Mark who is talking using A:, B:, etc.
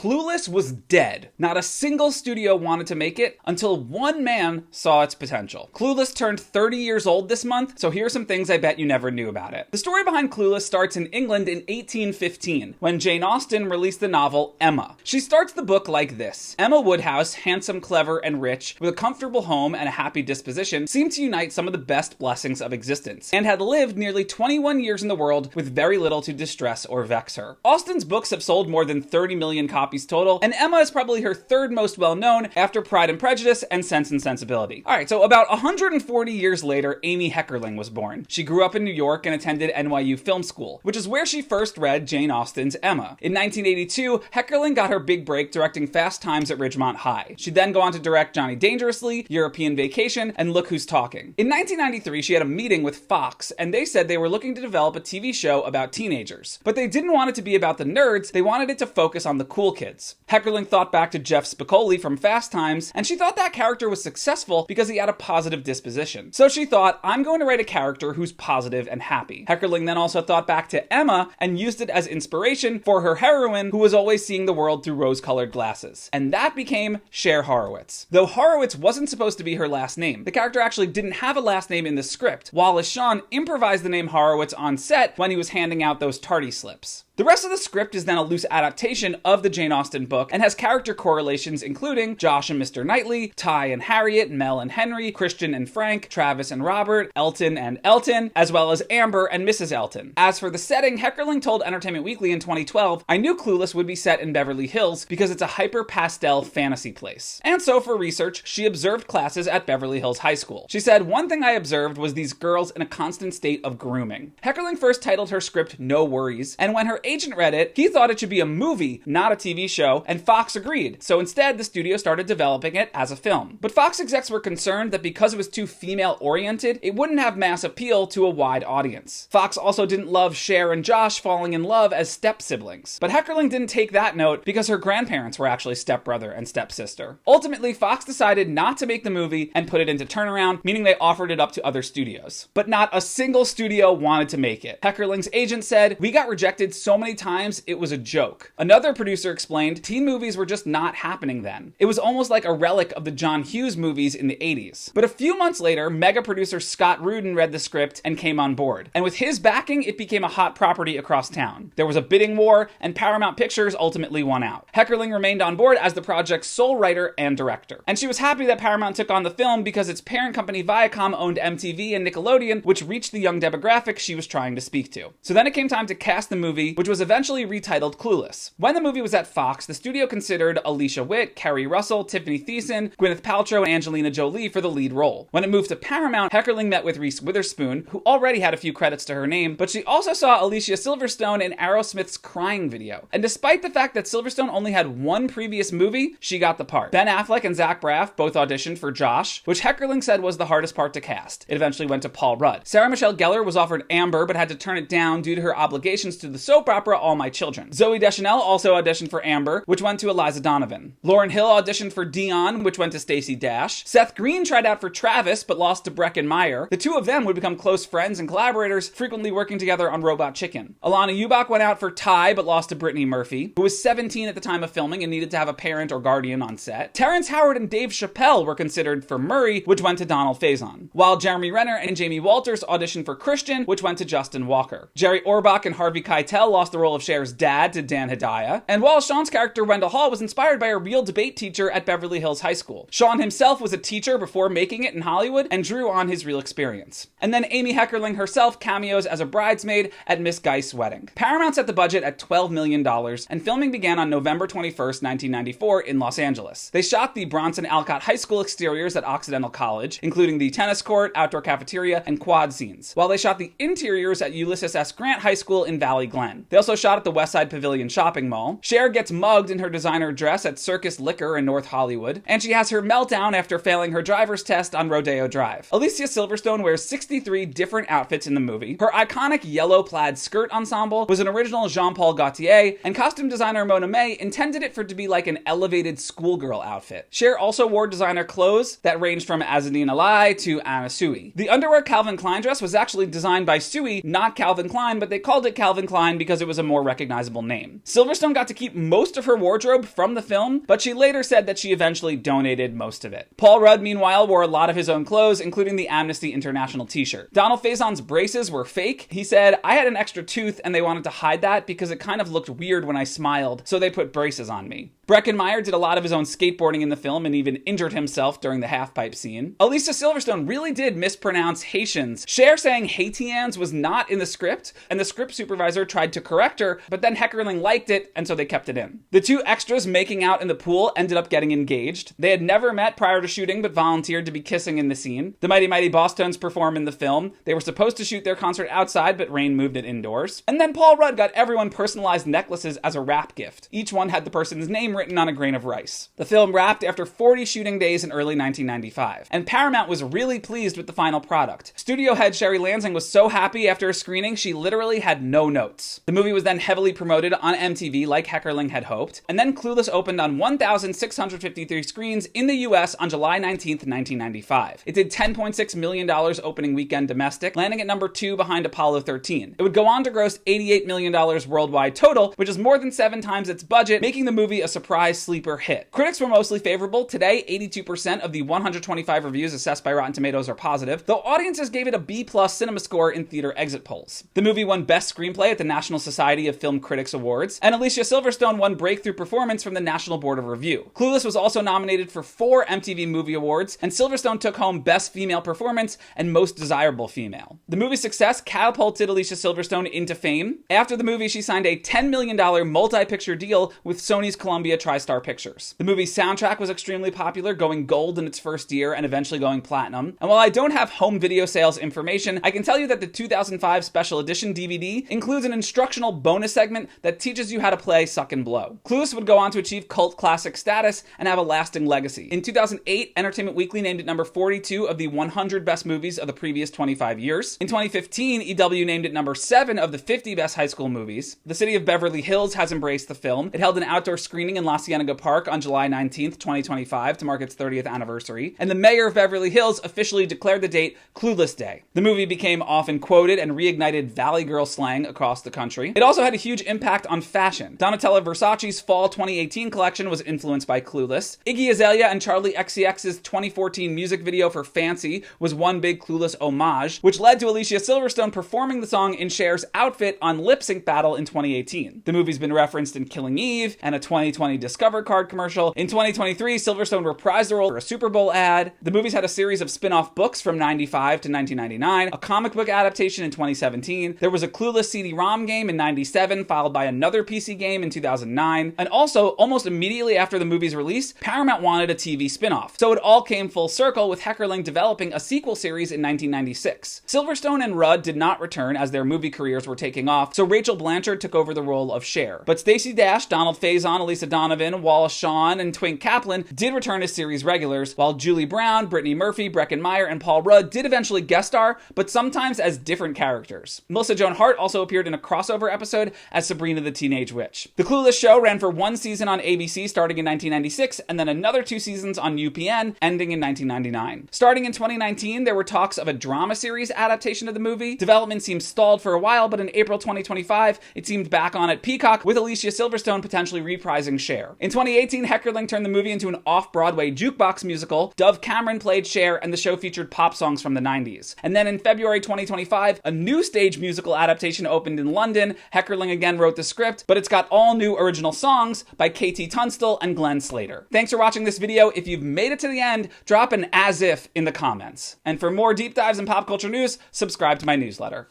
A: Clueless was dead. Not a single studio wanted to make it until one man saw its potential. Clueless turned 30 years old this month, so here are some things I bet you never knew about it. The story behind Clueless starts in England in 1815, when Jane Austen released the novel Emma. She starts the book like this. Emma Woodhouse, handsome, clever, and rich, with a comfortable home and a happy disposition, seemed to unite some of the best blessings of existence, and had lived nearly 21 years in the world with very little to distress or vex her. Austen's books have sold more than 30 million copies total, and Emma is probably her third most well-known after Pride and Prejudice and Sense and Sensibility. Alright, so about 140 years later, Amy Heckerling was born. She grew up in New York and attended NYU Film School, which is where she first read Jane Austen's Emma. In 1982, Heckerling got her big break directing Fast Times at Ridgemont High. She'd then go on to direct Johnny Dangerously, European Vacation, and Look Who's Talking. In 1993, she had a meeting with Fox, and they said they were looking to develop a TV show about teenagers. But they didn't want it to be about the nerds, they wanted it to focus on the cool kids. Heckerling thought back to Jeff Spicoli from Fast Times, and she thought that character was successful because he had a positive disposition. So she thought, I'm going to write a character who's positive and happy. Heckerling then also thought back to Emma and used it as inspiration for her heroine, who was always seeing the world through rose-colored glasses. And that became Cher Horowitz. Though Horowitz wasn't supposed to be her last name, the character actually didn't have a last name in the script. Wallace Shawn improvised the name Horowitz on set when he was handing out those tardy slips. The rest of the script is then a loose adaptation of the Jane Austen book and has character correlations including Josh and Mr. Knightley, Ty and Harriet, Mel and Henry, Christian and Frank, Travis and Robert, Elton and Elton, as well as Amber and Mrs. Elton. As for the setting, Heckerling told Entertainment Weekly in 2012, I knew Clueless would be set in Beverly Hills because it's a hyper-pastel fantasy place. And so for research, she observed classes at Beverly Hills High School. She said, one thing I observed was these girls in a constant state of grooming. Heckerling first titled her script No Worries, and when her agent read it, he thought it should be a movie, not a TV show, and Fox agreed. So instead, the studio started developing it as a film. But Fox execs were concerned that because it was too female-oriented, it wouldn't have mass appeal to a wide audience. Fox also didn't love Cher and Josh falling in love as step-siblings. But Heckerling didn't take that note because her grandparents were actually stepbrother and stepsister. Ultimately, Fox decided not to make the movie and put it into turnaround, meaning they offered it up to other studios. But not a single studio wanted to make it. Heckerling's agent said, we got rejected so many times it was a joke. Another producer explained, teen movies were just not happening then. It was almost like a relic of the John Hughes movies in the 80s. But a few months later, mega producer Scott Rudin read the script and came on board. And with his backing, it became a hot property across town. There was a bidding war, and Paramount Pictures ultimately won out. Heckerling remained on board as the project's sole writer and director. And she was happy that Paramount took on the film because its parent company Viacom owned MTV and Nickelodeon, which reached the young demographic she was trying to speak to. So then it came time to cast the movie, which was eventually retitled Clueless. When the movie was at Fox, the studio considered Alicia Witt, Kerry Russell, Tiffany Thiessen, Gwyneth Paltrow, and Angelina Jolie for the lead role. When it moved to Paramount, Heckerling met with Reese Witherspoon, who already had a few credits to her name, but she also saw Alicia Silverstone in Aerosmith's Crying video. And despite the fact that Silverstone only had one previous movie, she got the part. Ben Affleck and Zach Braff both auditioned for Josh, which Heckerling said was the hardest part to cast. It eventually went to Paul Rudd. Sarah Michelle Gellar was offered Amber, but had to turn it down due to her obligations to the soap opera All My Children. Zooey Deschanel also auditioned for Amber, which went to Eliza Donovan. Lauryn Hill auditioned for Dion, which went to Stacey Dash. Seth Green tried out for Travis, but lost to Breckin Meyer. The two of them would become close friends and collaborators, frequently working together on Robot Chicken. Alana Ubach went out for Ty, but lost to Brittany Murphy, who was 17 at the time of filming and needed to have a parent or guardian on set. Terrence Howard and Dave Chappelle were considered for Murray, which went to Donald Faison. While Jeremy Renner and Jamie Walters auditioned for Christian, which went to Justin Walker. Jerry Orbach and Harvey Keitel lost the role of Cher's dad to Dan Hedaya. And while Sean's character Wendell Hall was inspired by a real debate teacher at Beverly Hills High School. Sean himself was a teacher before making it in Hollywood and drew on his real experience. And then Amy Heckerling herself cameos as a bridesmaid at Miss Geist's wedding. Paramount set the budget at $12 million, and filming began on November 21st, 1994 in Los Angeles. They shot the Bronson Alcott High School exteriors at Occidental College, including the tennis court, outdoor cafeteria, and quad scenes, while they shot the interiors at Ulysses S. Grant High School in Valley Glen. They also shot at the Westside Pavilion shopping mall. Cher gets mugged in her designer dress at Circus Liquor in North Hollywood, and she has her meltdown after failing her driver's test on Rodeo Drive. Alicia Silverstone wears 63 different outfits in the movie. Her iconic yellow plaid skirt ensemble was an original Jean-Paul Gaultier, and costume designer Mona May intended it for it to be like an elevated schoolgirl outfit. Cher also wore designer clothes that ranged from Azadine Alai to Anna Sui. The underwear Calvin Klein dress was actually designed by Sui, not Calvin Klein, but they called it Calvin Klein because it was a more recognizable name. Silverstone got to keep most of her wardrobe from the film, but she later said that she eventually donated most of it. Paul Rudd, meanwhile, wore a lot of his own clothes, including the Amnesty International t-shirt. Donald Faison's braces were fake. He said, "I had an extra tooth and they wanted to hide that because it kind of looked weird when I smiled, so they put braces on me." Breckenmeyer did a lot of his own skateboarding in the film and even injured himself during the half-pipe scene. Alicia Silverstone really did mispronounce Haitians. Cher saying Haitians was not in the script, and the script supervisor tried to correct her, but then Heckerling liked it, and so they kept it in. The two extras making out in the pool ended up getting engaged. They had never met prior to shooting, but volunteered to be kissing in the scene. The Mighty Mighty Bosstones perform in the film. They were supposed to shoot their concert outside, but rain moved it indoors. And then Paul Rudd got everyone personalized necklaces as a wrap gift. Each one had the person's name written on a grain of rice. The film wrapped after 40 shooting days in early 1995, and Paramount was really pleased with the final product. Studio head Sherry Lansing was so happy after a screening, she literally had no notes. The movie was then heavily promoted on MTV like Heckerling had hoped, and then Clueless opened on 1,653 screens in the US on July 19th, 1995. It did $10.6 million opening weekend domestic, landing at number 2 behind Apollo 13. It would go on to gross $88 million worldwide total, which is more than 7 times its budget, making the movie a surprise sleeper hit. Critics were mostly favorable. Today, 82% of the 125 reviews assessed by Rotten Tomatoes are positive, though audiences gave it a B+ cinema score in theater exit polls. The movie won Best Screenplay at the National Society of Film Critics Awards, and Alicia Silverstone won Breakthrough Performance from the National Board of Review. Clueless was also nominated for 4 MTV Movie Awards, and Silverstone took home Best Female Performance and Most Desirable Female. The movie's success catapulted Alicia Silverstone into fame. After the movie, she signed a $10 million multi-picture deal with Sony's Columbia TriStar Pictures. The movie's soundtrack was extremely popular, going gold in its first year and eventually going platinum. And while I don't have home video sales information, I can tell you that the 2005 special edition DVD includes an instructional bonus segment that teaches you how to play Suck and Blow. Clueless would go on to achieve cult classic status and have a lasting legacy. In 2008, Entertainment Weekly named it number 42 of the 100 best movies of the previous 25 years. In 2015, EW named it number 7 of the 50 best high school movies. The city of Beverly Hills has embraced the film. It held an outdoor screening in La Cienega Park on July 19th, 2025 to mark its 30th anniversary, and the mayor of Beverly Hills officially declared the date Clueless Day. The movie became often quoted and reignited Valley Girl slang across the country. It also had a huge impact on fashion. Donatella Versace's fall 2018 collection was influenced by Clueless. Iggy Azalea and Charli XCX's 2014 music video for Fancy was one big Clueless homage, which led to Alicia Silverstone performing the song in Cher's outfit on Lip Sync Battle in 2018. The movie's been referenced in Killing Eve and a 2020 Discover card commercial. In 2023, Silverstone reprised the role for a Super Bowl ad. The movie's had a series of spin-off books from 95 to 1999, a comic book adaptation in 2017. There was a Clueless CD-ROM game in 97, followed by another PC game in 2009. And also, almost immediately after the movie's release, Paramount wanted a TV spin-off. So it all came full circle with Heckerling developing a sequel series in 1996. Silverstone and Rudd did not return as their movie careers were taking off, so Rachel Blanchard took over the role of Cher. But Stacey Dash, Donald Faison, Elisa Donovan, Wallace Shawn, and Twink Kaplan did return as series regulars, while Julie Brown, Brittany Murphy, Breckenmeyer, and Paul Rudd did eventually guest star, but sometimes as different characters. Melissa Joan Hart also appeared in a crossover episode as Sabrina the Teenage Witch. The Clueless show ran for 1 season on ABC starting in 1996, and then another 2 seasons on UPN, ending in 1999. Starting in 2019, there were talks of a drama series adaptation of the movie. Development seemed stalled for a while, but in April 2025, it seemed back on at Peacock, with Alicia Silverstone potentially reprising Cher. In 2018, Heckerling turned the movie into an off-Broadway jukebox musical. Dove Cameron played Cher, and the show featured pop songs from the 90s. And then in February 2025, a new stage musical adaptation opened in London. Heckerling again wrote the script, but it's got all new original songs by KT Tunstall and Glenn Slater. Thanks for watching this video. If you've made it to the end, drop an as if in the comments. And for more deep dives in pop culture news, subscribe to my newsletter.